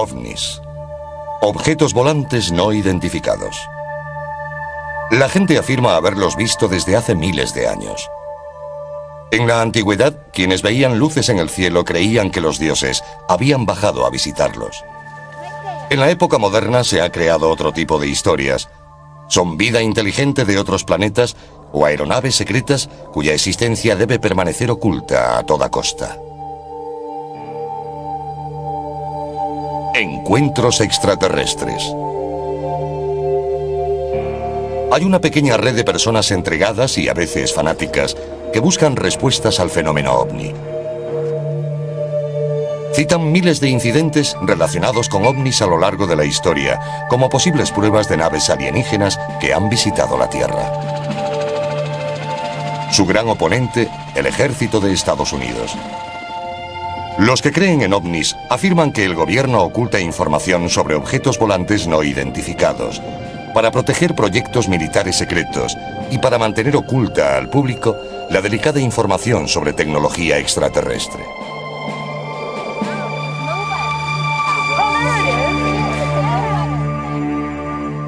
OVNIs. Objetos volantes no identificados. La gente afirma haberlos visto desde hace miles de años. En la antigüedad, quienes veían luces en el cielo creían que los dioses habían bajado a visitarlos. En la época moderna se ha creado otro tipo de historias. Son vida inteligente de otros planetas o aeronaves secretas cuya existencia debe permanecer oculta a toda costa. Encuentros extraterrestres. Hay una pequeña red de personas entregadas y a veces fanáticas que buscan respuestas al fenómeno ovni. Citan miles de incidentes relacionados con ovnis a lo largo de la historia, como posibles pruebas de naves alienígenas que han visitado la Tierra. Su gran oponente, el ejército de Estados Unidos. Los que creen en ovnis afirman que el gobierno oculta información sobre objetos volantes no identificados, para proteger proyectos militares secretos y para mantener oculta al público la delicada información sobre tecnología extraterrestre.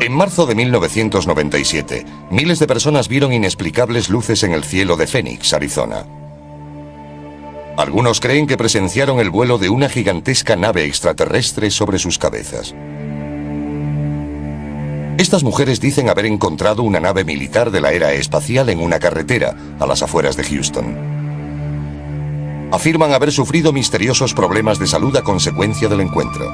En marzo de 1997, miles de personas vieron inexplicables luces en el cielo de Phoenix, Arizona. Algunos creen que presenciaron el vuelo de una gigantesca nave extraterrestre sobre sus cabezas. Estas mujeres dicen haber encontrado una nave militar de la era espacial en una carretera a las afueras de Houston. Afirman haber sufrido misteriosos problemas de salud a consecuencia del encuentro.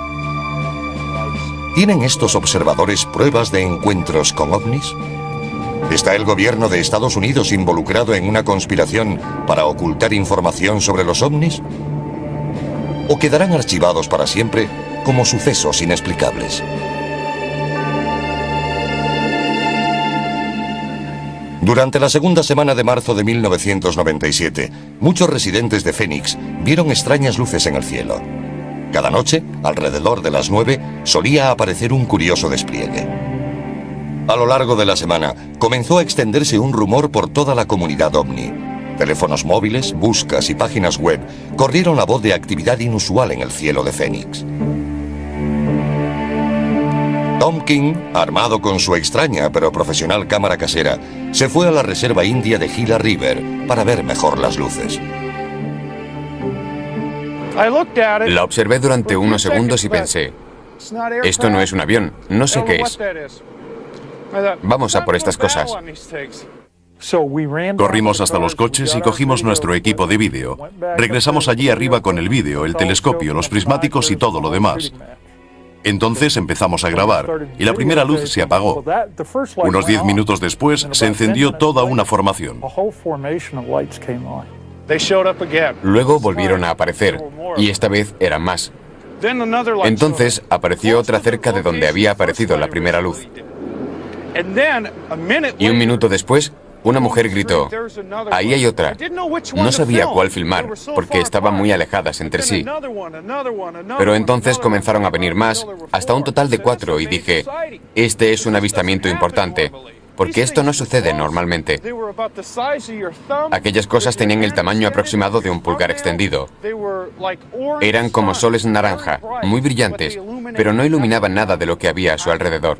¿Tienen estos observadores pruebas de encuentros con ovnis? ¿Está el gobierno de Estados Unidos involucrado en una conspiración para ocultar información sobre los ovnis? ¿O quedarán archivados para siempre como sucesos inexplicables? Durante la segunda semana de marzo de 1997, muchos residentes de Phoenix vieron extrañas luces en el cielo. Cada noche, alrededor de las 9, solía aparecer un curioso despliegue. A lo largo de la semana, comenzó a extenderse un rumor por toda la comunidad ovni. Teléfonos móviles, buscas y páginas web corrieron la voz de actividad inusual en el cielo de Phoenix. Tom King, armado con su extraña pero profesional cámara casera, se fue a la reserva india de Gila River para ver mejor las luces. La observé durante unos segundos y pensé, esto no es un avión, no sé qué es. Vamos a por estas cosas. Corrimos hasta los coches y cogimos nuestro equipo de vídeo. Regresamos allí arriba con el vídeo, el telescopio, los prismáticos y todo lo demás. Entonces empezamos a grabar y la primera luz se apagó. Unos 10 minutos después se encendió toda una formación. Luego volvieron a aparecer y esta vez eran más. Entonces apareció otra cerca de donde había aparecido la primera luz. Y un minuto después, una mujer gritó, ahí hay otra. No sabía cuál filmar, porque estaban muy alejadas entre sí. Pero entonces comenzaron a venir más, hasta un total de 4, y dije, este es un avistamiento importante, porque esto no sucede normalmente. Aquellas cosas tenían el tamaño aproximado de un pulgar extendido. Eran como soles naranja, muy brillantes, pero no iluminaban nada de lo que había a su alrededor.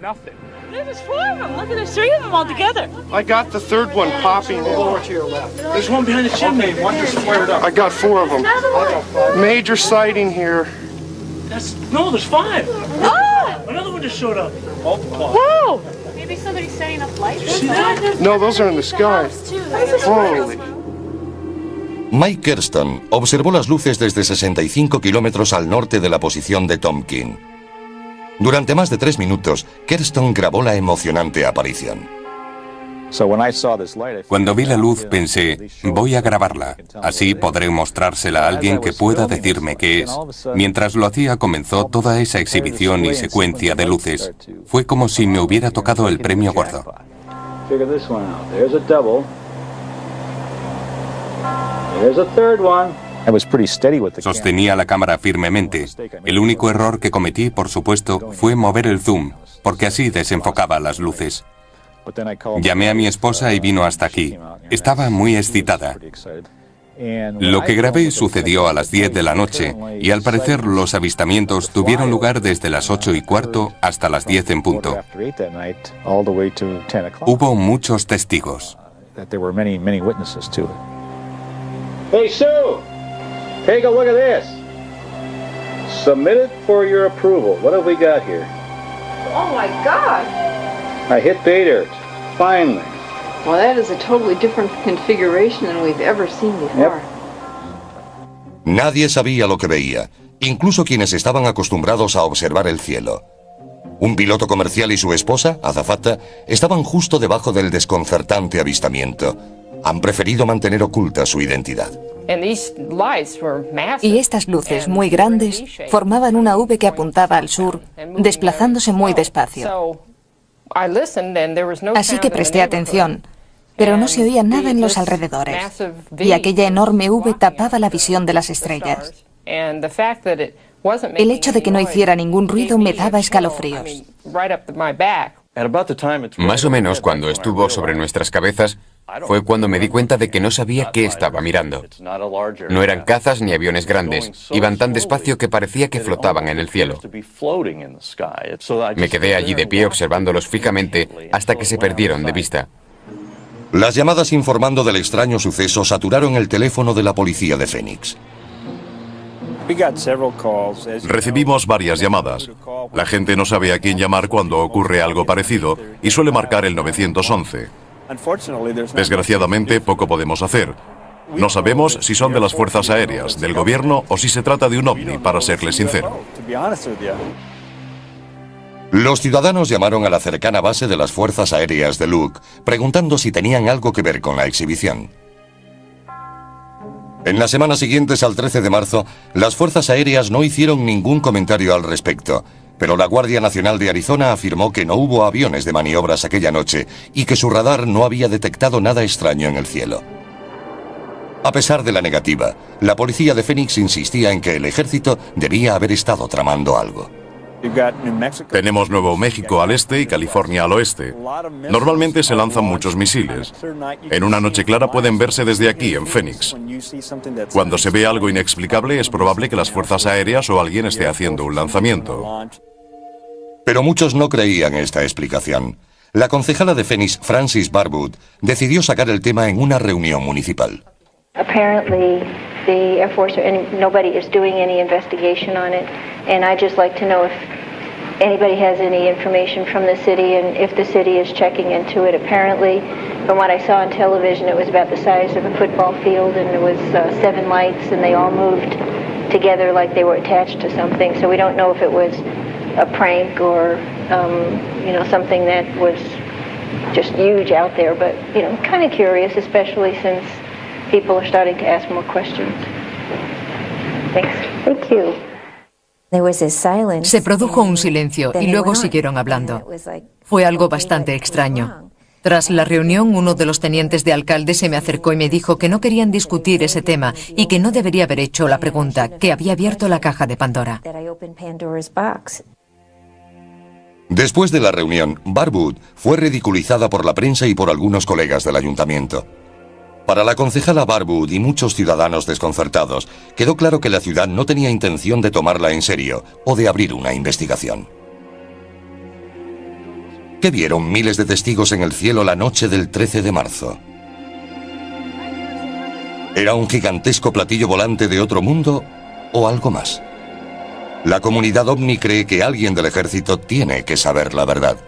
Look at there's 3 of them all together. I got the third one popping. There's one behind the chimney, one just flared up. I got 4 of them. Major sighting here. No, there's 5. Oh! Another one just showed up. Whoa! Maybe somebody's setting up lights. You see that? No, those are in the sky. Holy. Mike Kerston observó las luces desde 65 kilómetros al norte de la posición de Tom King. Durante más de 3 minutos, Kerston grabó la emocionante aparición. Cuando vi la luz pensé, voy a grabarla, así podré mostrársela a alguien que pueda decirme qué es. Mientras lo hacía comenzó toda esa exhibición y secuencia de luces. Fue como si me hubiera tocado el premio gordo. Sostenía la cámara firmemente. El único error que cometí, por supuesto, fue mover el zoom, porque así desenfocaba las luces. Llamé a mi esposa y vino hasta aquí. Estaba muy excitada. Lo que grabé sucedió a las 10 de la noche y al parecer los avistamientos tuvieron lugar desde las 8:15 hasta las 10 en punto. Hubo muchos testigos. Hey Sue, take a look at this. Submitted for your approval. What have we got here? Oh my God! I hit pay dirt. Finally. Well, that is a totally different configuration than we've ever seen before. Nadie sabía lo que veía, incluso quienes estaban acostumbrados a observar el cielo. Un piloto comercial y su esposa, azafata, estaban justo debajo del desconcertante avistamiento. Han preferido mantener oculta su identidad. Y estas luces muy grandes formaban una V que apuntaba al sur, desplazándose muy despacio. Así que presté atención, pero no se oía nada en los alrededores, y aquella enorme V tapaba la visión de las estrellas. El hecho de que no hiciera ningún ruido me daba escalofríos. Más o menos cuando estuvo sobre nuestras cabezas, fue cuando me di cuenta de que no sabía qué estaba mirando. No eran cazas ni aviones grandes, iban tan despacio que parecía que flotaban en el cielo. Me quedé allí de pie observándolos fijamente hasta que se perdieron de vista. Las llamadas informando del extraño suceso saturaron el teléfono de la policía de Phoenix. Recibimos varias llamadas. La gente no sabe a quién llamar cuando ocurre algo parecido y suele marcar el 911. Desgraciadamente, poco podemos hacer. No sabemos si son de las fuerzas aéreas, del gobierno o si se trata de un ovni, para serles sincero. Los ciudadanos llamaron a la cercana base de las fuerzas aéreas de Luke, preguntando si tenían algo que ver con la exhibición. En las semanas siguientes al 13 de marzo, las fuerzas aéreas no hicieron ningún comentario al respecto, pero la Guardia Nacional de Arizona afirmó que no hubo aviones de maniobras aquella noche y que su radar no había detectado nada extraño en el cielo. A pesar de la negativa, la policía de Phoenix insistía en que el ejército debía haber estado tramando algo. Tenemos Nuevo México al este y California al oeste. Normalmente se lanzan muchos misiles. En una noche clara pueden verse desde aquí, en Phoenix. Cuando se ve algo inexplicable, es probable que las fuerzas aéreas o alguien esté haciendo un lanzamiento. Pero muchos no creían esta explicación. La concejala de Phoenix, Frances Barwood, decidió sacar el tema en una reunión municipal. Apparently, the Air Force nobody is doing any investigation on it, and I'd just like to know if anybody has any information from the city and if the city is checking into it. Apparently, from what I saw on television, it was about the size of a football field, and there was 7 lights, and they all moved together like they were attached to something. So we don't know if it was a prank or something that was just huge out there, but kind of curious, especially since people are starting to ask more questions. Thanks. Thank you. Se produjo un silencio y luego siguieron hablando. Fue algo bastante extraño. Tras la reunión, uno de los tenientes de alcalde se me acercó y me dijo que no querían discutir ese tema y que no debería haber hecho la pregunta, que había abierto la caja de Pandora. Después de la reunión, Barwood fue ridiculizada por la prensa y por algunos colegas del ayuntamiento. Para la concejala Barwood y muchos ciudadanos desconcertados, quedó claro que la ciudad no tenía intención de tomarla en serio o de abrir una investigación. ¿Qué vieron miles de testigos en el cielo la noche del 13 de marzo? ¿Era un gigantesco platillo volante de otro mundo o algo más? La comunidad ovni cree que alguien del ejército tiene que saber la verdad.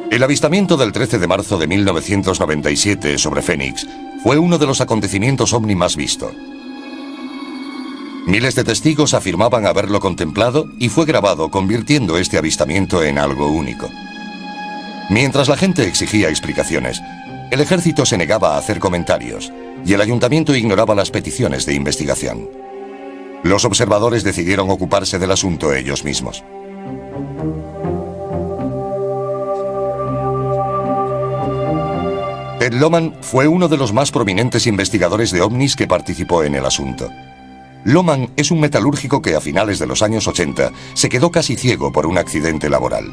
El avistamiento del 13 de marzo de 1997 sobre Phoenix fue uno de los acontecimientos ovni más visto. Miles de testigos afirmaban haberlo contemplado y fue grabado, convirtiendo este avistamiento en algo único. Mientras la gente exigía explicaciones, el ejército se negaba a hacer comentarios y el ayuntamiento ignoraba las peticiones de investigación. Los observadores decidieron ocuparse del asunto ellos mismos. Ted Lohman fue uno de los más prominentes investigadores de ovnis que participó en el asunto. Lohman es un metalúrgico que a finales de los años 80 se quedó casi ciego por un accidente laboral.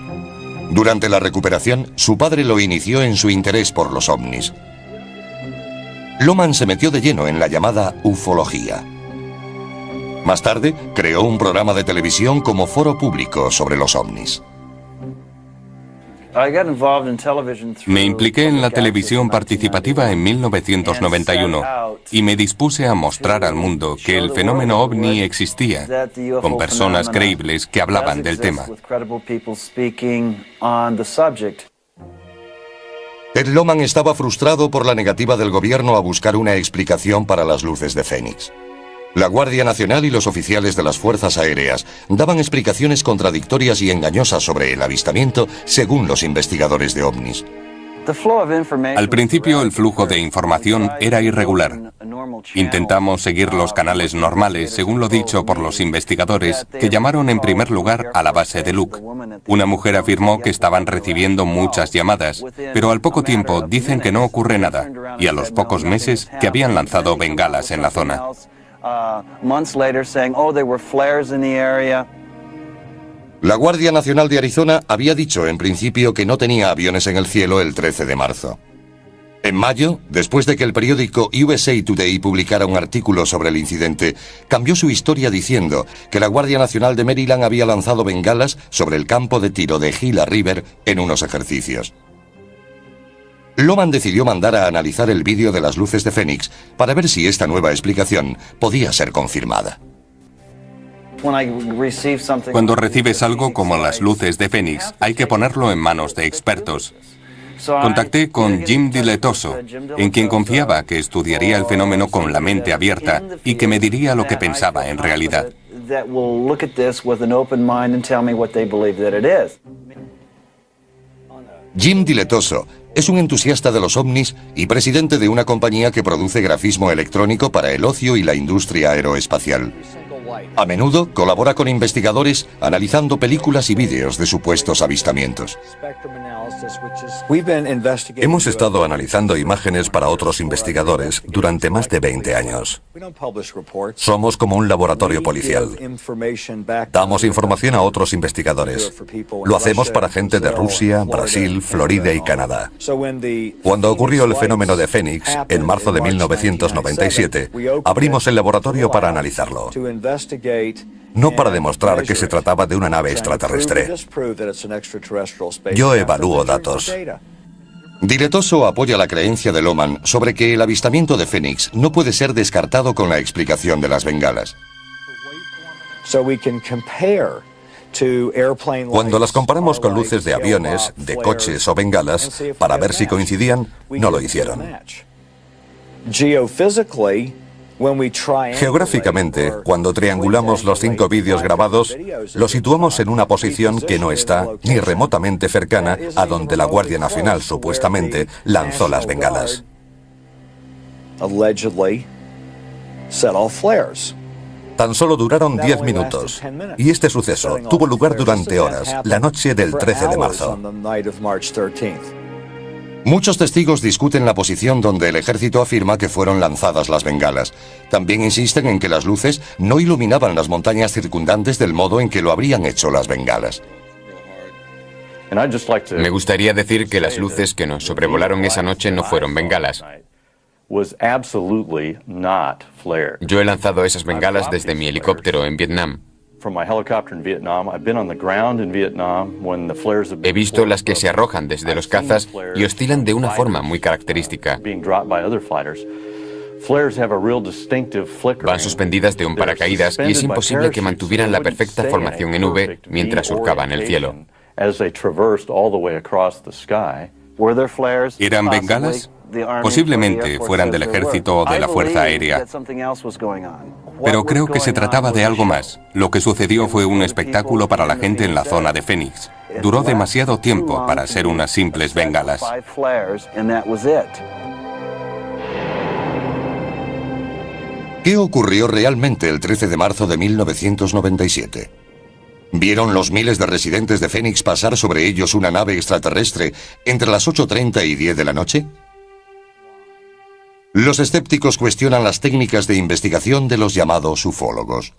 Durante la recuperación, su padre lo inició en su interés por los ovnis. Lohmann se metió de lleno en la llamada ufología. Más tarde, creó un programa de televisión como foro público sobre los ovnis. Me impliqué en la televisión participativa en 1991 y me dispuse a mostrar al mundo que el fenómeno ovni existía, con personas creíbles que hablaban del tema. Ted Lohmann estaba frustrado por la negativa del gobierno a buscar una explicación para las luces de Fénix. La Guardia Nacional y los oficiales de las Fuerzas Aéreas daban explicaciones contradictorias y engañosas sobre el avistamiento según los investigadores de ovnis. Al principio el flujo de información era irregular. Intentamos seguir los canales normales, según lo dicho por los investigadores, que llamaron en primer lugar a la base de Luke. Una mujer afirmó que estaban recibiendo muchas llamadas, pero al poco tiempo dicen que no ocurre nada, y a los pocos meses que habían lanzado bengalas en la zona. La Guardia Nacional de Arizona había dicho en principio que no tenía aviones en el cielo el 13 de marzo. En mayo, después de que el periódico USA Today publicara un artículo sobre el incidente, cambió su historia diciendo que la Guardia Nacional de Maryland había lanzado bengalas sobre el campo de tiro de Gila River en unos ejercicios. Lohmann decidió mandar a analizar el vídeo de las luces de Fénix para ver si esta nueva explicación podía ser confirmada. Cuando recibes algo como las luces de Fénix, hay que ponerlo en manos de expertos. Contacté con Jim Diletoso, en quien confiaba que estudiaría el fenómeno con la mente abierta y que me diría lo que pensaba en realidad. Jim Diletoso es un entusiasta de los ovnis y presidente de una compañía que produce grafismo electrónico para el ocio y la industria aeroespacial. A menudo colabora con investigadores analizando películas y vídeos de supuestos avistamientos. Hemos estado analizando imágenes para otros investigadores durante más de 20 años. Somos como un laboratorio policial. Damos información a otros investigadores. Lo hacemos para gente de Rusia, Brasil, Florida y Canadá. Cuando ocurrió el fenómeno de Fénix, en marzo de 1997, abrimos el laboratorio para analizarlo. No para demostrar que se trataba de una nave extraterrestre. Yo evalúo datos. Diletoso apoya la creencia de Lohmann sobre que el avistamiento de Fénix no puede ser descartado con la explicación de las bengalas. Cuando las comparamos con luces de aviones, de coches o bengalas, para ver si coincidían, no lo hicieron. Geográficamente, cuando triangulamos los 5 vídeos grabados, los situamos en una posición que no está ni remotamente cercana a donde la Guardia Nacional supuestamente lanzó las bengalas. Tan solo duraron 10 minutos, y este suceso tuvo lugar durante horas, la noche del 13 de marzo. Muchos testigos discuten la posición donde el ejército afirma que fueron lanzadas las bengalas. También insisten en que las luces no iluminaban las montañas circundantes del modo en que lo habrían hecho las bengalas. Me gustaría decir que las luces que nos sobrevolaron esa noche no fueron bengalas. Yo he lanzado esas bengalas desde mi helicóptero en Vietnam. He visto las que se arrojan desde los cazas y oscilan de una forma muy característica. Van suspendidas de un paracaídas y es imposible que mantuvieran la perfecta formación en V mientras surcaban el cielo. ¿Eran bengalas? Posiblemente fueran del ejército o de la Fuerza Aérea. Pero creo que se trataba de algo más. Lo que sucedió fue un espectáculo para la gente en la zona de Fénix. Duró demasiado tiempo para ser unas simples bengalas. ¿Qué ocurrió realmente el 13 de marzo de 1997? ¿Vieron los miles de residentes de Fénix pasar sobre ellos una nave extraterrestre entre las 8:30 y 10 de la noche? Los escépticos cuestionan las técnicas de investigación de los llamados ufólogos.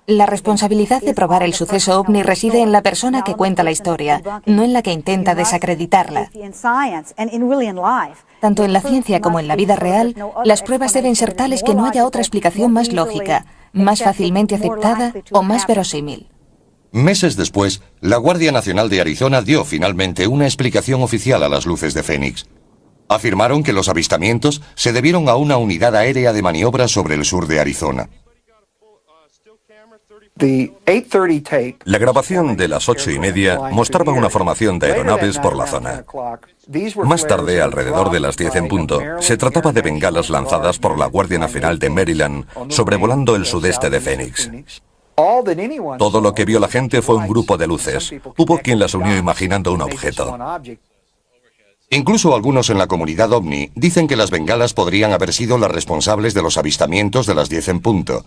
La responsabilidad de probar el suceso ovni reside en la persona que cuenta la historia, no en la que intenta desacreditarla. Tanto en la ciencia como en la vida real, las pruebas deben ser tales que no haya otra explicación más lógica, más fácilmente aceptada o más verosímil. Meses después, la Guardia Nacional de Arizona dio finalmente una explicación oficial a las luces de Fénix. Afirmaron que los avistamientos se debieron a una unidad aérea de maniobra sobre el sur de Arizona. La grabación de las 8:30 mostraba una formación de aeronaves por la zona. Más tarde, alrededor de las 10 en punto, se trataba de bengalas lanzadas por la Guardia Nacional de Maryland sobrevolando el sudeste de Phoenix. Todo lo que vio la gente fue un grupo de luces. Hubo quien las unió imaginando un objeto. Incluso algunos en la comunidad ovni dicen que las bengalas podrían haber sido las responsables de los avistamientos de las 10 en punto,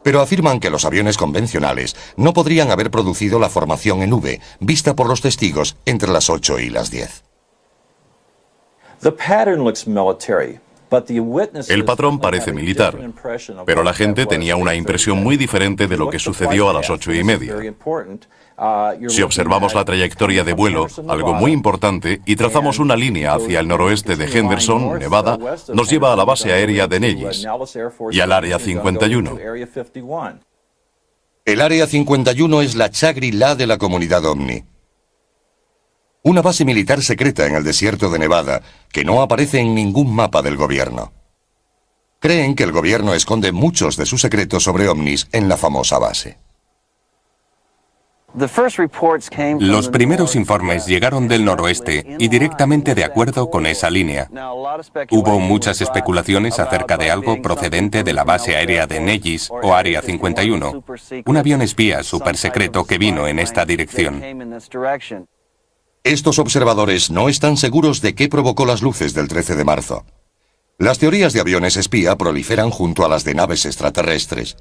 pero afirman que los aviones convencionales no podrían haber producido la formación en V, vista por los testigos entre las 8 y las 10. El patrón parece militar, pero la gente tenía una impresión muy diferente de lo que sucedió a las 8:30. Si observamos la trayectoria de vuelo, algo muy importante, y trazamos una línea hacia el noroeste de Henderson, Nevada, nos lleva a la base aérea de Nellis y al Área 51. El Área 51 es la Shangri-La de la comunidad ovni. Una base militar secreta en el desierto de Nevada que no aparece en ningún mapa del gobierno. Creen que el gobierno esconde muchos de sus secretos sobre ovnis en la famosa base. Los primeros informes llegaron del noroeste y directamente de acuerdo con esa línea. Hubo muchas especulaciones acerca de algo procedente de la base aérea de Nellis o Área 51, un avión espía supersecreto que vino en esta dirección. Estos observadores no están seguros de qué provocó las luces del 13 de marzo. Las teorías de aviones espía proliferan junto a las de naves extraterrestres,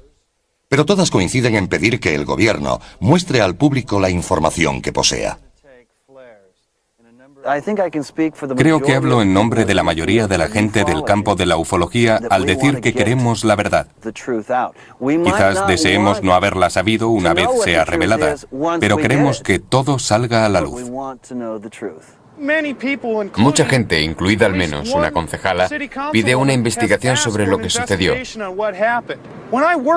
pero todas coinciden en pedir que el gobierno muestre al público la información que posea. Creo que hablo en nombre de la mayoría de la gente del campo de la ufología al decir que queremos la verdad. Quizás deseemos no haberla sabido una vez sea revelada, pero queremos que todo salga a la luz. Mucha gente, incluida al menos una concejala, pide una investigación sobre lo que sucedió.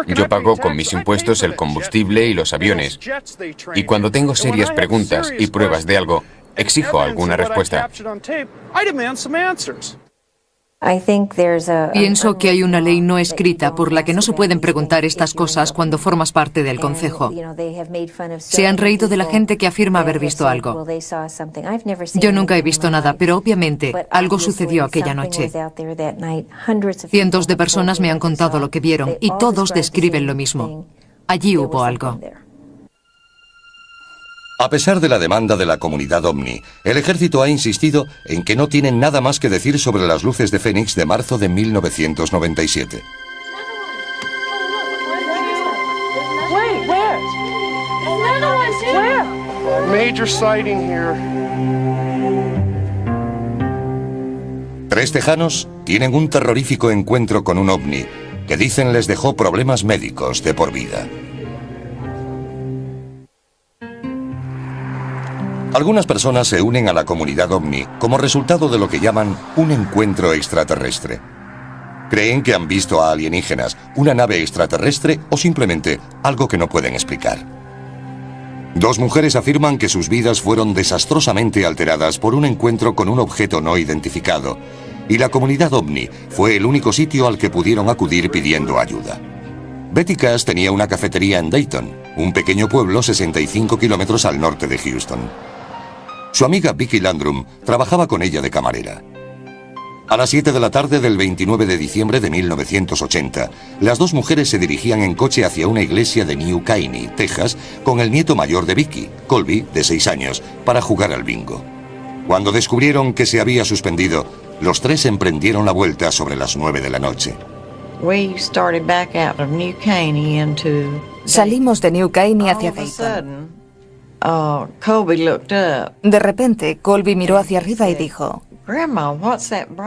Yo pago con mis impuestos el combustible y los aviones, y cuando tengo serias preguntas y pruebas de algo, exijo alguna respuesta. Pienso que hay una ley no escrita por la que no se pueden preguntar estas cosas cuando formas parte del consejo. Se han reído de la gente que afirma haber visto algo. Yo nunca he visto nada, pero obviamente algo sucedió aquella noche. Cientos de personas me han contado lo que vieron y todos describen lo mismo. Allí hubo algo. A pesar de la demanda de la comunidad ovni, el ejército ha insistido en que no tienen nada más que decir sobre las luces de Fénix de marzo de 1997. Major sighting here. 3 tejanos tienen un terrorífico encuentro con un ovni que dicen les dejó problemas médicos de por vida. Algunas personas se unen a la comunidad ovni como resultado de lo que llaman un encuentro extraterrestre. Creen que han visto a alienígenas, una nave extraterrestre o simplemente algo que no pueden explicar. 2 mujeres afirman que sus vidas fueron desastrosamente alteradas por un encuentro con un objeto no identificado, y la comunidad ovni fue el único sitio al que pudieron acudir pidiendo ayuda. Betty Cass tenía una cafetería en Dayton, un pequeño pueblo 65 kilómetros al norte de Houston. Su amiga Vicky Landrum trabajaba con ella de camarera. A las 7 de la tarde del 29 de diciembre de 1980, las 2 mujeres se dirigían en coche hacia una iglesia de New Caney, Texas, con el nieto mayor de Vicky, Colby, de 6 años, para jugar al bingo. Cuando descubrieron que se había suspendido, los 3 emprendieron la vuelta sobre las 9 de la noche. Salimos de New Caney hacia Dayton. De repente, Colby miró hacia arriba y dijo: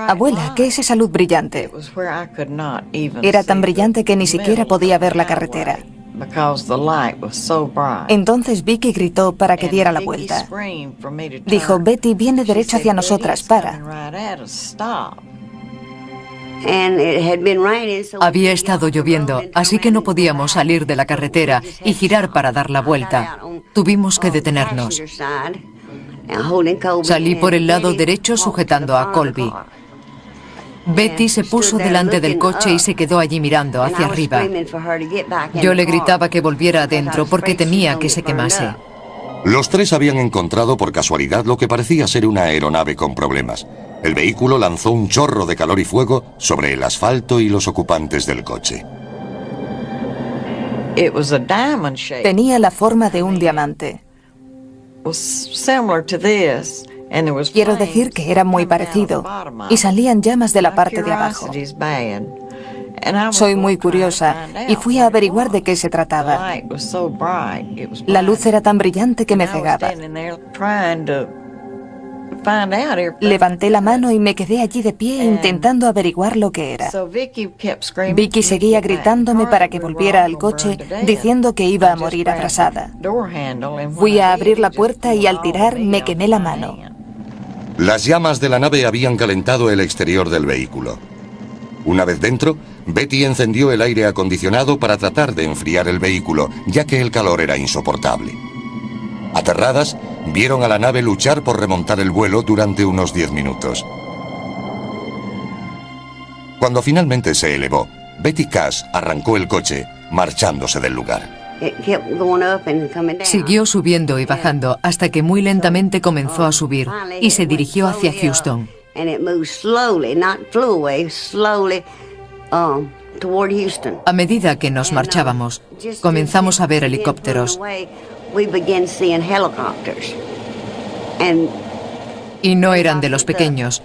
Abuela, ¿qué es esa luz brillante? Era tan brillante que ni siquiera podía ver la carretera. Entonces Vicky gritó para que diera la vuelta. Dijo, Betty, viene derecho hacia nosotras, para. Había estado lloviendo, así que no podíamos salir de la carretera y girar para dar la vuelta. Tuvimos que detenernos. Salí por el lado derecho sujetando a Colby. Betty se puso delante del coche y se quedó allí mirando hacia arriba. Yo le gritaba que volviera adentro porque temía que se quemase. Los tres habían encontrado por casualidad lo que parecía ser una aeronave con problemas. El vehículo lanzó un chorro de calor y fuego sobre el asfalto y los ocupantes del coche. Tenía la forma de un diamante. Quiero decir que era muy parecido, y salían llamas de la parte de abajo. Soy muy curiosa y fui a averiguar de qué se trataba. La luz era tan brillante que me cegaba. Levanté la mano y me quedé allí de pie intentando averiguar lo que era. Vicky seguía gritándome para que volviera al coche, diciendo que iba a morir abrasada. Fui a abrir la puerta y al tirar me quemé la mano. Las llamas de la nave habían calentado el exterior del vehículo. Una vez dentro, Betty encendió el aire acondicionado para tratar de enfriar el vehículo, ya que el calor era insoportable. Aterradas, vieron a la nave luchar por remontar el vuelo durante unos 10 minutos. Cuando finalmente se elevó, Betty Cash arrancó el coche, marchándose del lugar. Siguió subiendo y bajando hasta que muy lentamente comenzó a subir y se dirigió hacia Houston. A medida que nos marchábamos, comenzamos a ver helicópteros. Y no eran de los pequeños,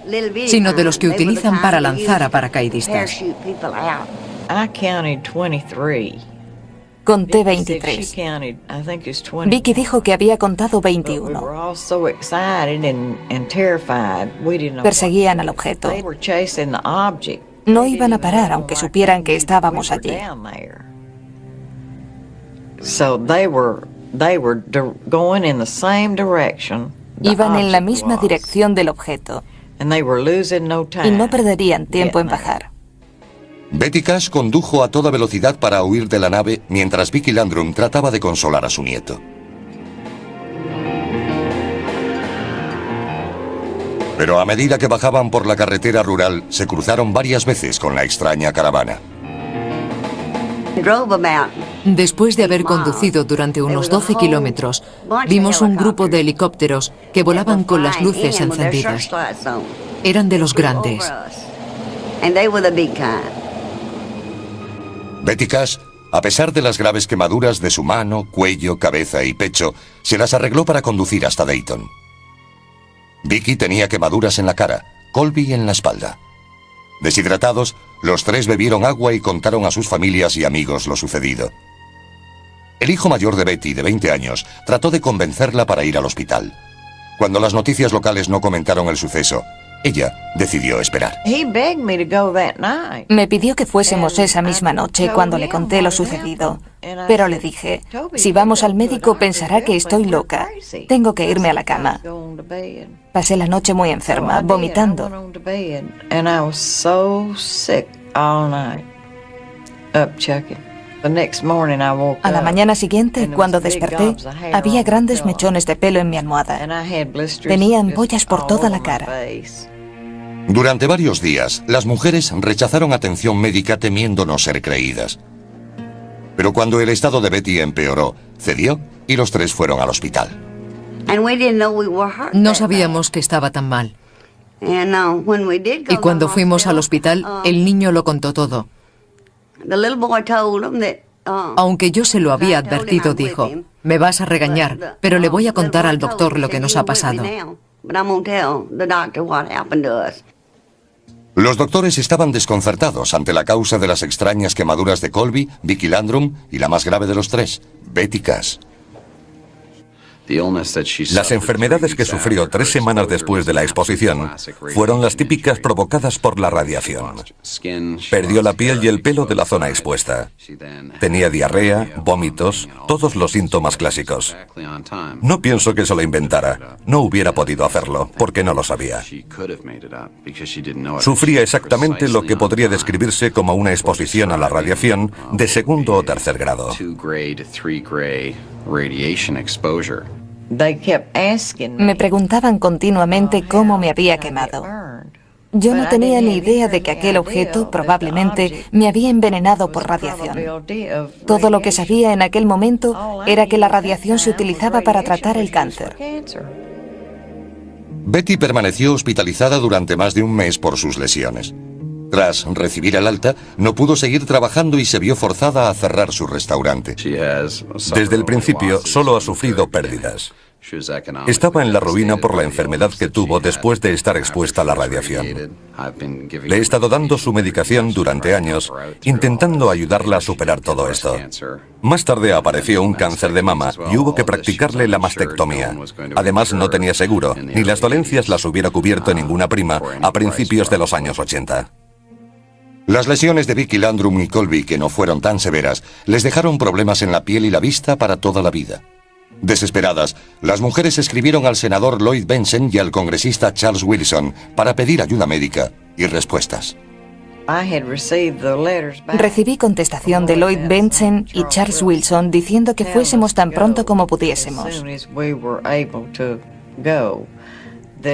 sino de los que utilizan para lanzar a paracaidistas. Conté 23. Vicky dijo que había contado 21. Perseguían al objeto. No iban a parar aunque supieran que estábamos allí. Iban en la misma dirección del objeto y no perderían tiempo en bajar. Betty Cash condujo a toda velocidad para huir de la nave mientras Vicky Landrum trataba de consolar a su nieto. Pero a medida que bajaban por la carretera rural, se cruzaron varias veces con la extraña caravana. Después de haber conducido durante unos 12 kilómetros, vimos un grupo de helicópteros que volaban con las luces encendidas. Eran de los grandes. Betty Cash, a pesar de las graves quemaduras de su mano, cuello, cabeza y pecho, se las arregló para conducir hasta Dayton. Vicky tenía quemaduras en la cara, Colby en la espalda. Deshidratados, los tres bebieron agua y contaron a sus familias y amigos lo sucedido. El hijo mayor de Betty, de 20 años, trató de convencerla para ir al hospital. Cuando las noticias locales no comentaron el suceso, ella decidió esperar. Me pidió que fuésemos esa misma noche cuando le conté lo sucedido. Pero le dije, si vamos al médico pensará que estoy loca. Tengo que irme a la cama. Pasé la noche muy enferma, vomitando. A la mañana siguiente, cuando desperté, había grandes mechones de pelo en mi almohada. Tenía ampollas por toda la cara. Durante varios días, las mujeres rechazaron atención médica temiendo no ser creídas. Pero cuando el estado de Betty empeoró, cedió y los tres fueron al hospital. No sabíamos que estaba tan mal. Y cuando fuimos al hospital, el niño lo contó todo. Aunque yo se lo había advertido, dijo, me vas a regañar, pero le voy a contar al doctor lo que nos ha pasado. Los doctores estaban desconcertados ante la causa de las extrañas quemaduras de Colby, Vicky Landrum y la más grave de los tres, Betty Cash. Las enfermedades que sufrió 3 semanas después de la exposición fueron las típicas provocadas por la radiación. Perdió la piel y el pelo de la zona expuesta. Tenía diarrea, vómitos, todos los síntomas clásicos. No pienso que se lo inventara. No hubiera podido hacerlo, porque no lo sabía. Sufría exactamente lo que podría describirse como una exposición a la radiación de 2º o 3er grado. Me preguntaban continuamente cómo me había quemado. Yo no tenía ni idea de que aquel objeto probablemente me había envenenado por radiación. Todo lo que sabía en aquel momento era que la radiación se utilizaba para tratar el cáncer. Betty permaneció hospitalizada durante más de un mes por sus lesiones. Tras recibir el alta, no pudo seguir trabajando y se vio forzada a cerrar su restaurante. Desde el principio solo ha sufrido pérdidas. Estaba en la ruina por la enfermedad que tuvo después de estar expuesta a la radiación. Le he estado dando su medicación durante años, intentando ayudarla a superar todo esto. Más tarde apareció un cáncer de mama y hubo que practicarle la mastectomía. Además, no tenía seguro, ni las dolencias las hubiera cubierto ninguna prima a principios de los años 80. Las lesiones de Vicky Landrum y Colby, que no fueron tan severas, les dejaron problemas en la piel y la vista para toda la vida. Desesperadas, las mujeres escribieron al senador Lloyd Bentsen y al congresista Charles Wilson para pedir ayuda médica y respuestas. Recibí contestación de Lloyd Bentsen y Charles Wilson diciendo que fuésemos tan pronto como pudiésemos.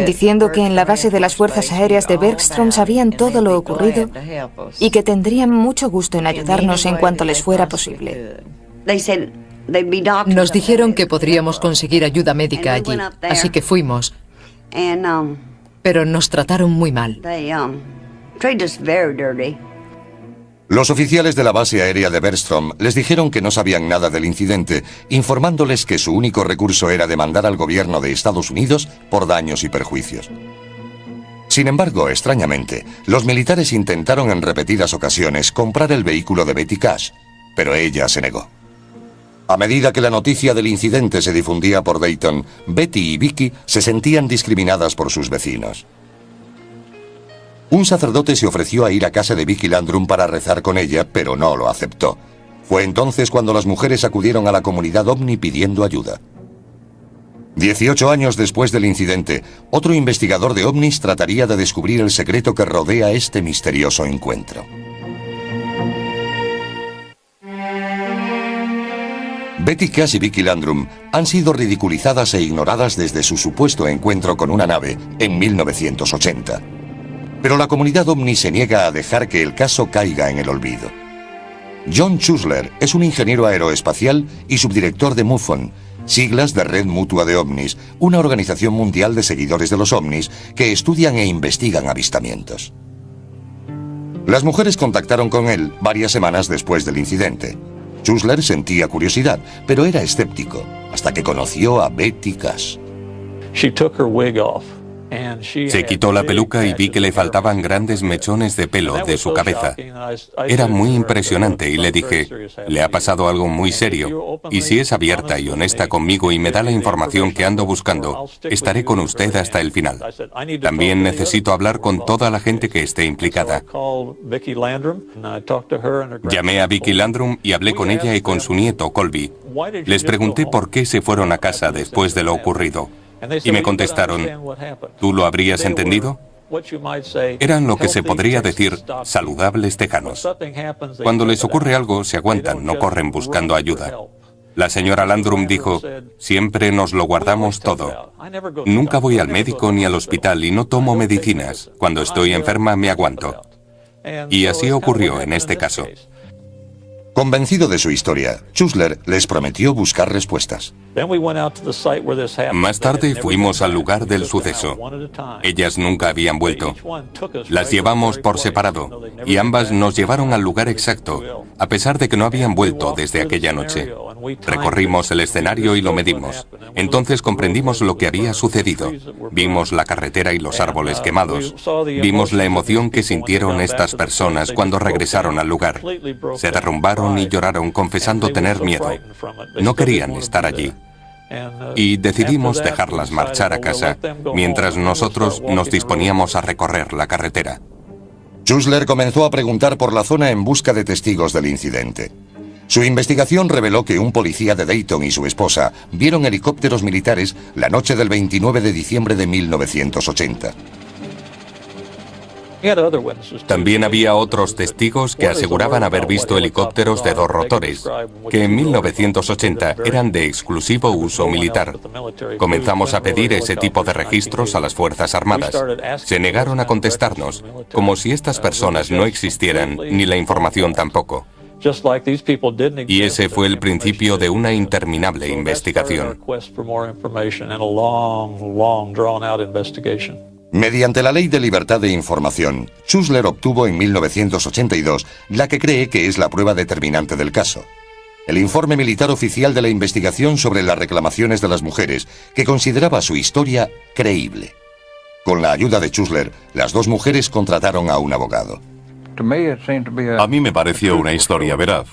Diciendo que en la base de las Fuerzas Aéreas de Bergstrom sabían todo lo ocurrido y que tendrían mucho gusto en ayudarnos en cuanto les fuera posible. Nos dijeron que podríamos conseguir ayuda médica allí, así que fuimos. Pero nos trataron muy mal. Los oficiales de la base aérea de Bergstrom les dijeron que no sabían nada del incidente, informándoles que su único recurso era demandar al gobierno de Estados Unidos por daños y perjuicios. Sin embargo, extrañamente, los militares intentaron en repetidas ocasiones comprar el vehículo de Betty Cash, pero ella se negó. A medida que la noticia del incidente se difundía por Dayton, Betty y Vicky se sentían discriminadas por sus vecinos. Un sacerdote se ofreció a ir a casa de Vicky Landrum para rezar con ella, pero no lo aceptó. Fue entonces cuando las mujeres acudieron a la comunidad ovni pidiendo ayuda. 18 años después del incidente, otro investigador de ovnis trataría de descubrir el secreto que rodea este misterioso encuentro. Betty Cash y Vicky Landrum han sido ridiculizadas e ignoradas desde su supuesto encuentro con una nave en 1980. Pero la comunidad ovni se niega a dejar que el caso caiga en el olvido. John Schuessler es un ingeniero aeroespacial y subdirector de MUFON, siglas de Red Mutua de OVNIs, una organización mundial de seguidores de los ovnis que estudian e investigan avistamientos. Las mujeres contactaron con él varias semanas después del incidente. Schuessler sentía curiosidad, pero era escéptico, hasta que conoció a Betty Cash. Se quitó la peluca y vi que le faltaban grandes mechones de pelo de su cabeza. Era muy impresionante y le dije, le ha pasado algo muy serio, y si es abierta y honesta conmigo y me da la información que ando buscando, estaré con usted hasta el final. También necesito hablar con toda la gente que esté implicada. Llamé a Vicky Landrum y hablé con ella y con su nieto Colby. Les pregunté por qué se fueron a casa después de lo ocurrido. Y me contestaron, ¿tú lo habrías entendido? Eran lo que se podría decir saludables tejanos. Cuando les ocurre algo, se aguantan, no corren buscando ayuda. La señora Landrum dijo, siempre nos lo guardamos todo. Nunca voy al médico ni al hospital y no tomo medicinas. Cuando estoy enferma me aguanto. Y así ocurrió en este caso. Convencido de su historia, Schuessler les prometió buscar respuestas. Más tarde fuimos al lugar del suceso. Ellas nunca habían vuelto. Las llevamos por separado y ambas nos llevaron al lugar exacto, a pesar de que no habían vuelto desde aquella noche. Recorrimos el escenario y lo medimos. Entonces comprendimos lo que había sucedido. Vimos la carretera y los árboles quemados. Vimos la emoción que sintieron estas personas cuando regresaron al lugar. Se derrumbaron y lloraron confesando tener miedo. No querían estar allí. y decidimos dejarlas marchar a casa mientras nosotros nos disponíamos a recorrer la carretera. Chusler comenzó a preguntar por la zona en busca de testigos del incidente. Su investigación reveló que un policía de Dayton y su esposa vieron helicópteros militares la noche del 29 de diciembre de 1980. También había otros testigos que aseguraban haber visto helicópteros de 2 rotores, que en 1980 eran de exclusivo uso militar. Comenzamos a pedir ese tipo de registros a las Fuerzas Armadas. Se negaron a contestarnos, como si estas personas no existieran, ni la información tampoco. Y ese fue el principio de una interminable investigación. Mediante la Ley de Libertad de Información, Chusler obtuvo en 1982 la que cree que es la prueba determinante del caso: el informe militar oficial de la investigación sobre las reclamaciones de las mujeres, que consideraba su historia creíble. Con la ayuda de Chusler, las 2 mujeres contrataron a un abogado. A mí me pareció una historia veraz.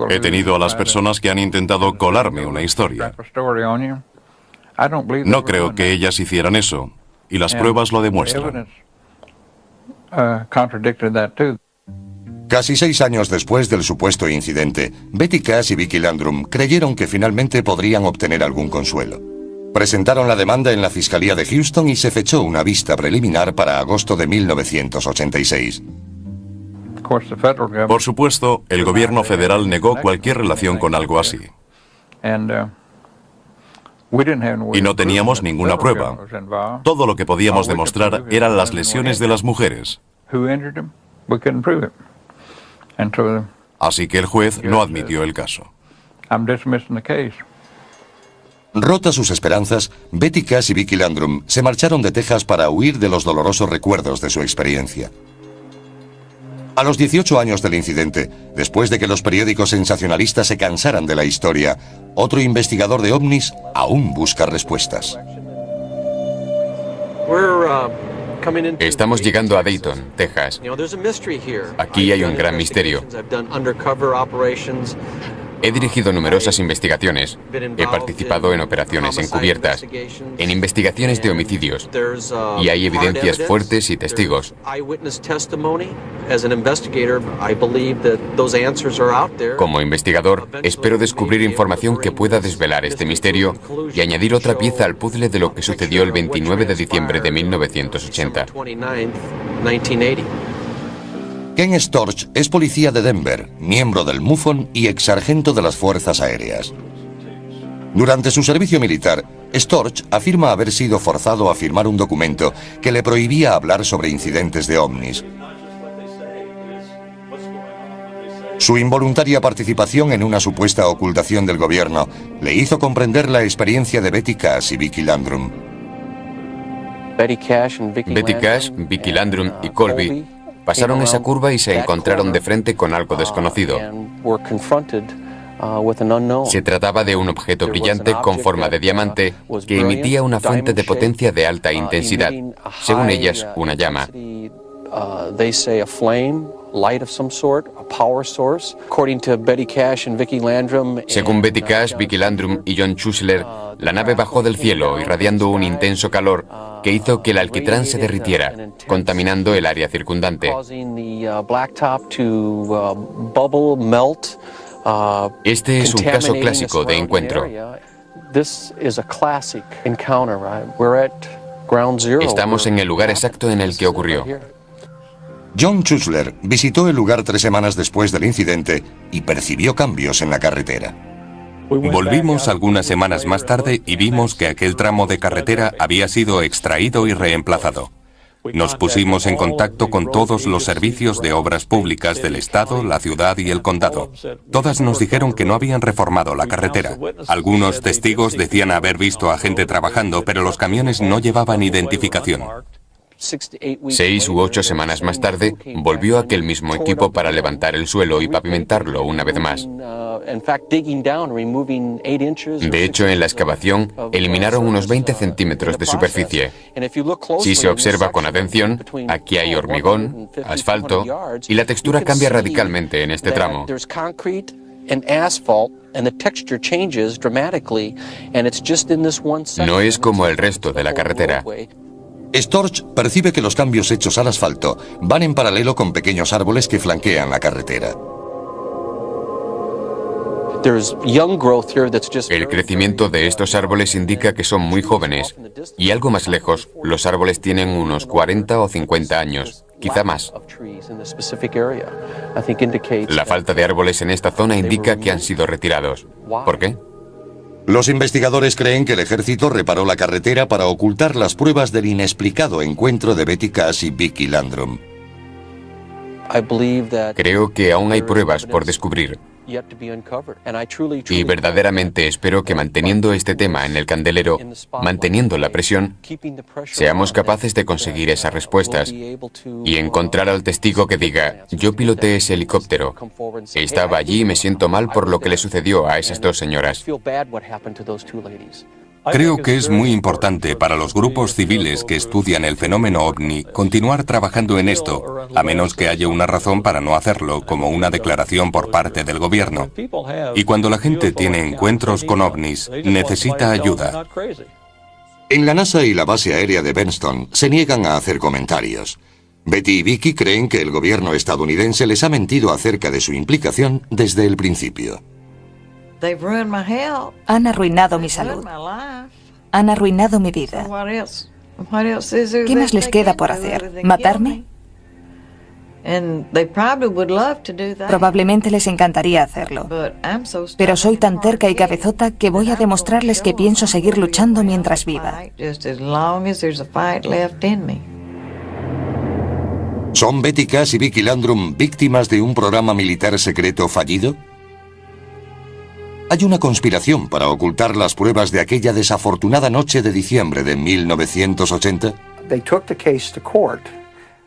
He tenido a las personas que han intentado colarme una historia. No creo que ellas hicieran eso, y las pruebas lo demuestran. Casi 6 años después del supuesto incidente, Betty Cash y Vicky Landrum creyeron que finalmente podrían obtener algún consuelo. Presentaron la demanda en la Fiscalía de Houston y se fechó una vista preliminar para agosto de 1986. Por supuesto, el gobierno federal negó cualquier relación con algo así. Y no teníamos ninguna prueba. Todo lo que podíamos demostrar eran las lesiones de las mujeres. Así que el juez no admitió el caso. Rotas sus esperanzas, Betty Cash y Vicky Landrum se marcharon de Texas para huir de los dolorosos recuerdos de su experiencia. A los 18 años del incidente, después de que los periódicos sensacionalistas se cansaran de la historia, otro investigador de ovnis aún busca respuestas. Estamos llegando a Dayton, Texas. Aquí hay un gran misterio. He dirigido numerosas investigaciones. He participado en operaciones encubiertas, en investigaciones de homicidios, y hay evidencias fuertes y testigos. Como investigador, espero descubrir información que pueda desvelar este misterio y añadir otra pieza al puzzle de lo que sucedió el 29 de diciembre de 1980. Ken Storch es policía de Denver, miembro del MUFON y exsargento de las Fuerzas Aéreas. Durante su servicio militar, Storch afirma haber sido forzado a firmar un documento que le prohibía hablar sobre incidentes de ovnis. Su involuntaria participación en una supuesta ocultación del gobierno le hizo comprender la experiencia de Betty Cash y Vicky Landrum. Betty Cash, Vicky Landrum y Colby pasaron esa curva y se encontraron de frente con algo desconocido. Se trataba de un objeto brillante con forma de diamante que emitía una fuente de potencia de alta intensidad, según ellas, una llama. Según Betty Cash, Vicky Landrum y John Chusler, la nave bajó del cielo irradiando un intenso calor que hizo que el alquitrán se derritiera, contaminando el área circundante. Este es un caso clásico de encuentro. Estamos en el lugar exacto en el que ocurrió. John Chusler visitó el lugar 3 semanas después del incidente y percibió cambios en la carretera. Volvimos algunas semanas más tarde y vimos que aquel tramo de carretera había sido extraído y reemplazado. Nos pusimos en contacto con todos los servicios de obras públicas del estado, la ciudad y el condado. Todas nos dijeron que no habían reformado la carretera. Algunos testigos decían haber visto a gente trabajando, pero los camiones no llevaban identificación. 6 u 8 semanas más tarde, volvió aquel mismo equipo para levantar el suelo y pavimentarlo una vez más. De hecho, en la excavación, eliminaron unos 20 centímetros de superficie. Si se observa con atención, aquí hay hormigón, asfalto, y la textura cambia radicalmente en este tramo. No es como el resto de la carretera. Storch percibe que los cambios hechos al asfalto van en paralelo con pequeños árboles que flanquean la carretera. El crecimiento de estos árboles indica que son muy jóvenes, y algo más lejos, los árboles tienen unos 40 o 50 años, quizá más. La falta de árboles en esta zona indica que han sido retirados. ¿Por qué? Los investigadores creen que el ejército reparó la carretera para ocultar las pruebas del inexplicado encuentro de Betty Cash y Vicki Landrum. Creo que aún hay pruebas por descubrir. Y verdaderamente espero que manteniendo este tema en el candelero, manteniendo la presión, seamos capaces de conseguir esas respuestas y encontrar al testigo que diga: yo piloté ese helicóptero, estaba allí y me siento mal por lo que le sucedió a esas dos señoras. Creo que es muy importante para los grupos civiles que estudian el fenómeno ovni continuar trabajando en esto, a menos que haya una razón para no hacerlo, como una declaración por parte del gobierno. Y cuando la gente tiene encuentros con ovnis, necesita ayuda. En la NASA y la base aérea de Benston se niegan a hacer comentarios. Betty y Vicki creen que el gobierno estadounidense les ha mentido acerca de su implicación desde el principio. Han arruinado mi salud. Han arruinado mi vida. ¿Qué más les queda por hacer? ¿Matarme? Probablemente les encantaría hacerlo. Pero soy tan terca y cabezota que voy a demostrarles que pienso seguir luchando mientras viva. ¿Son Betty Cash y Vicki Landrum víctimas de un programa militar secreto fallido? Hay una conspiración para ocultar las pruebas de aquella desafortunada noche de diciembre de 1980.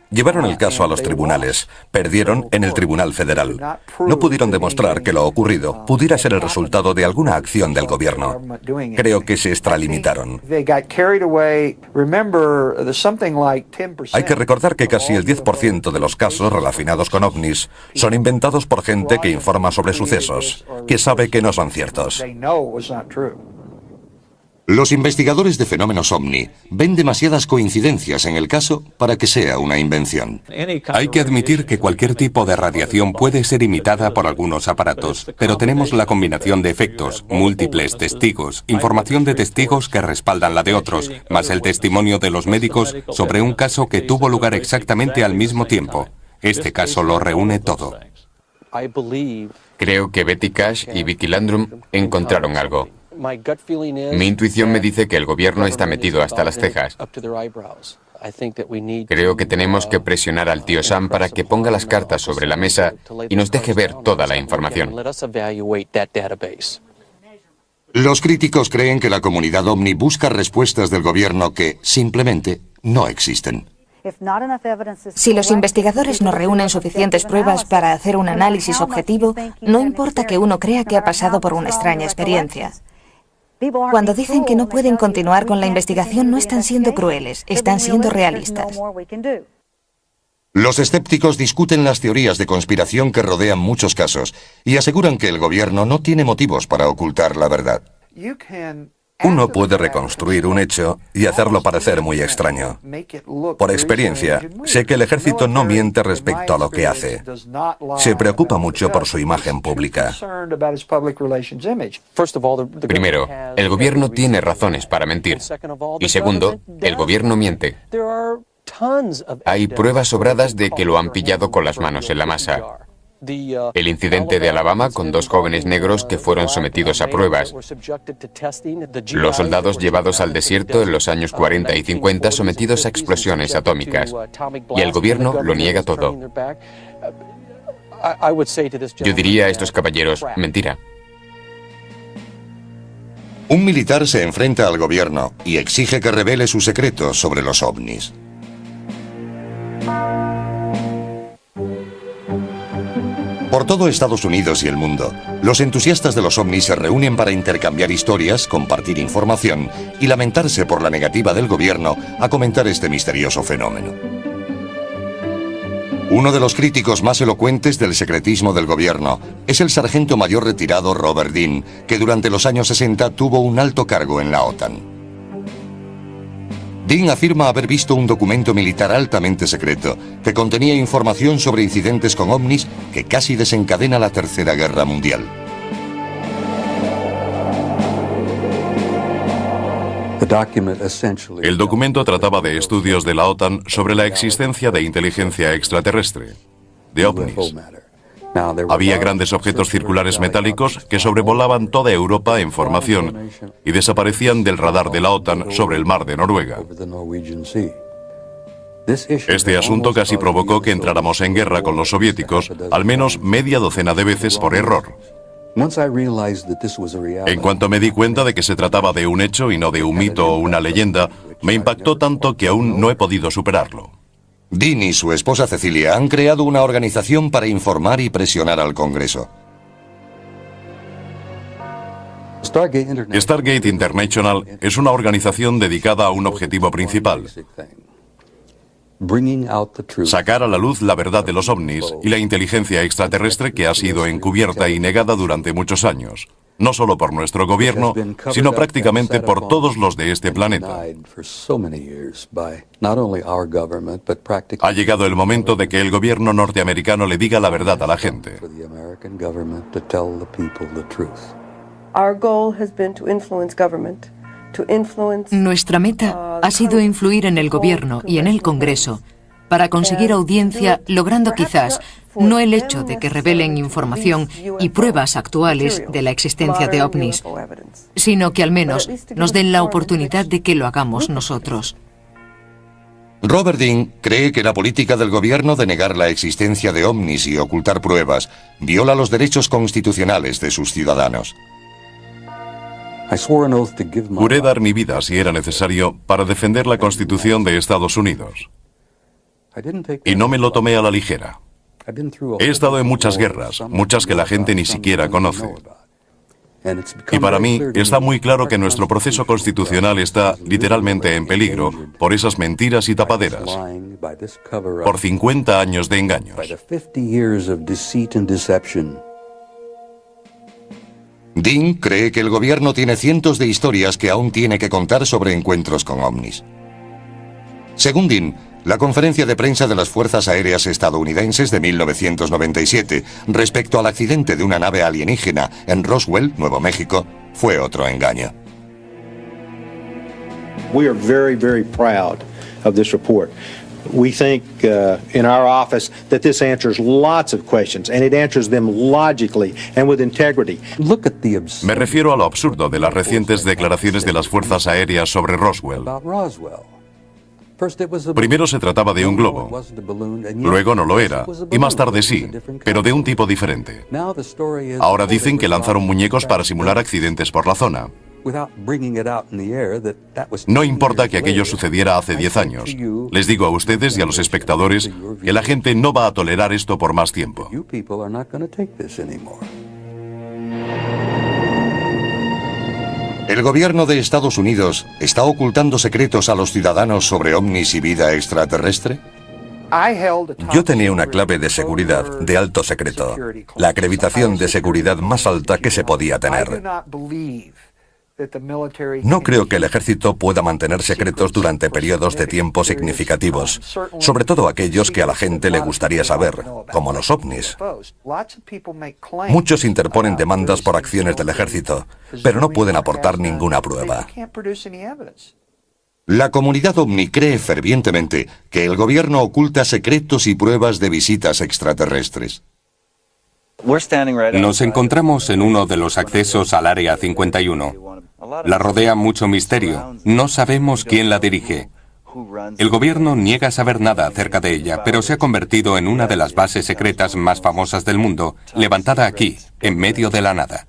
Llevaron el caso a los tribunales. Perdieron en el Tribunal Federal. No pudieron demostrar que lo ocurrido pudiera ser el resultado de alguna acción del gobierno. Creo que se extralimitaron. Hay que recordar que casi el 10% de los casos relacionados con ovnis son inventados por gente que informa sobre sucesos, que sabe que no son ciertos. Los investigadores de fenómenos ovni ven demasiadas coincidencias en el caso para que sea una invención. Hay que admitir que cualquier tipo de radiación puede ser imitada por algunos aparatos, pero tenemos la combinación de efectos, múltiples testigos, información de testigos que respaldan la de otros, más el testimonio de los médicos sobre un caso que tuvo lugar exactamente al mismo tiempo. Este caso lo reúne todo. Creo que Betty Cash y Vicki Landrum encontraron algo. Mi intuición me dice que el gobierno está metido hasta las cejas. Creo que tenemos que presionar al tío Sam para que ponga las cartas sobre la mesa y nos deje ver toda la información. Los críticos creen que la comunidad ovni busca respuestas del gobierno que simplemente no existen. Si los investigadores no reúnen suficientes pruebas para hacer un análisis objetivo, no importa que uno crea que ha pasado por una extraña experiencia. Cuando dicen que no pueden continuar con la investigación, no están siendo crueles, están siendo realistas. Los escépticos discuten las teorías de conspiración que rodean muchos casos y aseguran que el gobierno no tiene motivos para ocultar la verdad. Uno puede reconstruir un hecho y hacerlo parecer muy extraño. Por experiencia, sé que el ejército no miente respecto a lo que hace. Se preocupa mucho por su imagen pública. Primero, el gobierno tiene razones para mentir. Y segundo, el gobierno miente. Hay pruebas sobradas de que lo han pillado con las manos en la masa. El incidente de Alabama con dos jóvenes negros que fueron sometidos a pruebas. Los soldados llevados al desierto en los años 40 y 50 sometidos a explosiones atómicas. Y el gobierno lo niega todo. Yo diría a estos caballeros, mentira. Un militar se enfrenta al gobierno y exige que revele sus secretos sobre los ovnis. Por todo Estados Unidos y el mundo, los entusiastas de los ovnis se reúnen para intercambiar historias, compartir información y lamentarse por la negativa del gobierno a comentar este misterioso fenómeno. Uno de los críticos más elocuentes del secretismo del gobierno es el sargento mayor retirado Robert Dean, que durante los años 60 tuvo un alto cargo en la OTAN. Dean afirma haber visto un documento militar altamente secreto que contenía información sobre incidentes con ovnis que casi desencadena la Tercera Guerra Mundial. El documento trataba de estudios de la OTAN sobre la existencia de inteligencia extraterrestre, de ovnis. Había grandes objetos circulares metálicos que sobrevolaban toda Europa en formación y desaparecían del radar de la OTAN sobre el mar de Noruega. Este asunto casi provocó que entráramos en guerra con los soviéticos al menos media docena de veces por error. En cuanto me di cuenta de que se trataba de un hecho y no de un mito o una leyenda, me impactó tanto que aún no he podido superarlo. Dean y su esposa Cecilia han creado una organización para informar y presionar al Congreso. Stargate International es una organización dedicada a un objetivo principal: sacar a la luz la verdad de los ovnis y la inteligencia extraterrestre que ha sido encubierta y negada durante muchos años, no solo por nuestro gobierno, sino prácticamente por todos los de este planeta. Ha llegado el momento de que el gobierno norteamericano le diga la verdad a la gente. Nuestra meta ha sido influir en el gobierno y en el Congreso para conseguir audiencia, logrando quizás no el hecho de que revelen información y pruebas actuales de la existencia de ovnis, sino que al menos nos den la oportunidad de que lo hagamos nosotros. Robert Dean cree que la política del gobierno de negar la existencia de ovnis y ocultar pruebas viola los derechos constitucionales de sus ciudadanos. Juré dar mi vida, si era necesario, para defender la Constitución de Estados Unidos. Y no me lo tomé a la ligera. He estado en muchas guerras, muchas que la gente ni siquiera conoce. Y para mí está muy claro que nuestro proceso constitucional está literalmente en peligro por esas mentiras y tapaderas, por 50 años de engaños. Dean cree que el gobierno tiene cientos de historias que aún tiene que contar sobre encuentros con ovnis. Según Dean, la conferencia de prensa de las Fuerzas Aéreas estadounidenses de 1997 respecto al accidente de una nave alienígena en Roswell, Nuevo México, fue otro engaño. We are very, very proud of this report. We think in our office that this answers lots of questions, and it answers them logically and with integrity. Me refiero a lo absurdo de las recientes declaraciones de las Fuerzas Aéreas sobre Roswell. Primero se trataba de un globo, luego no lo era, y más tarde sí, pero de un tipo diferente. Ahora dicen que lanzaron muñecos para simular accidentes por la zona. No importa que aquello sucediera hace 10 años. Les digo a ustedes y a los espectadores que la gente no va a tolerar esto por más tiempo. ¿El gobierno de Estados Unidos está ocultando secretos a los ciudadanos sobre ovnis y vida extraterrestre? Yo tenía una clave de seguridad de alto secreto, la acreditación de seguridad más alta que se podía tener. No creo que el ejército pueda mantener secretos durante periodos de tiempo significativos, sobre todo aquellos que a la gente le gustaría saber, como los ovnis. Muchos interponen demandas por acciones del ejército, pero no pueden aportar ninguna prueba. La comunidad ovni cree fervientemente que el gobierno oculta secretos y pruebas de visitas extraterrestres. Nos encontramos en uno de los accesos al Área 51. La rodea mucho misterio. No sabemos quién la dirige. El gobierno niega saber nada acerca de ella, pero se ha convertido en una de las bases secretas más famosas del mundo, levantada aquí, en medio de la nada.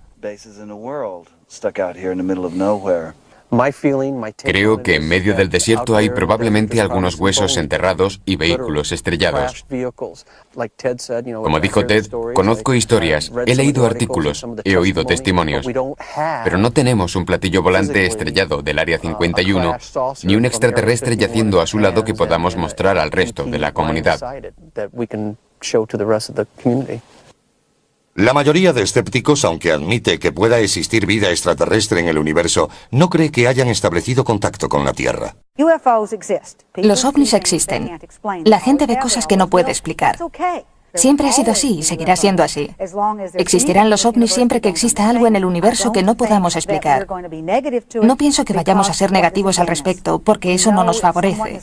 Creo que en medio del desierto hay probablemente algunos huesos enterrados y vehículos estrellados. Como dijo Ted, conozco historias, he leído artículos, he oído testimonios, pero no tenemos un platillo volante estrellado del Área 51, ni un extraterrestre yaciendo a su lado que podamos mostrar al resto de la comunidad. La mayoría de escépticos, aunque admite que pueda existir vida extraterrestre en el universo, no cree que hayan establecido contacto con la Tierra. Los ovnis existen. La gente ve cosas que no puede explicar. Siempre ha sido así y seguirá siendo así. Existirán los ovnis siempre que exista algo en el universo que no podamos explicar. No pienso que vayamos a ser negativos al respecto, porque eso no nos favorece.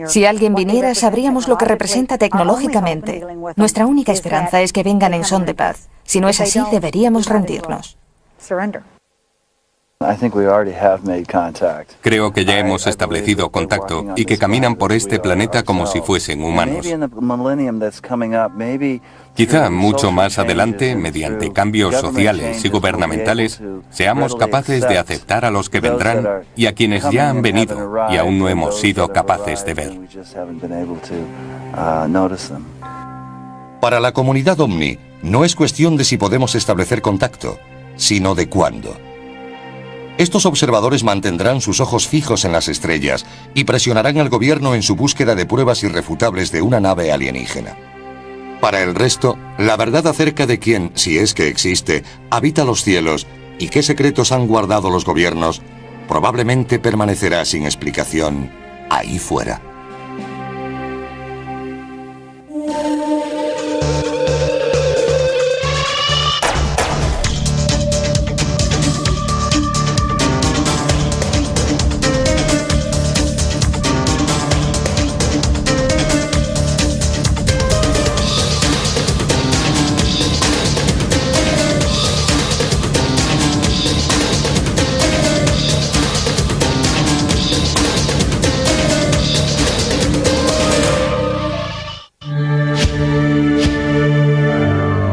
Si alguien viniera, sabríamos lo que representa tecnológicamente. Nuestra única esperanza es que vengan en son de paz. Si no es así, deberíamos rendirnos. Creo que ya hemos establecido contacto y que caminan por este planeta como si fuesen humanos. Quizá mucho más adelante, mediante cambios sociales y gubernamentales, seamos capaces de aceptar a los que vendrán y a quienes ya han venido y aún no hemos sido capaces de ver. Para la comunidad OVNI, no es cuestión de si podemos establecer contacto, sino de cuándo. Estos observadores mantendrán sus ojos fijos en las estrellas y presionarán al gobierno en su búsqueda de pruebas irrefutables de una nave alienígena. Para el resto, la verdad acerca de quién, si es que existe, habita los cielos y qué secretos han guardado los gobiernos, probablemente permanecerá sin explicación ahí fuera.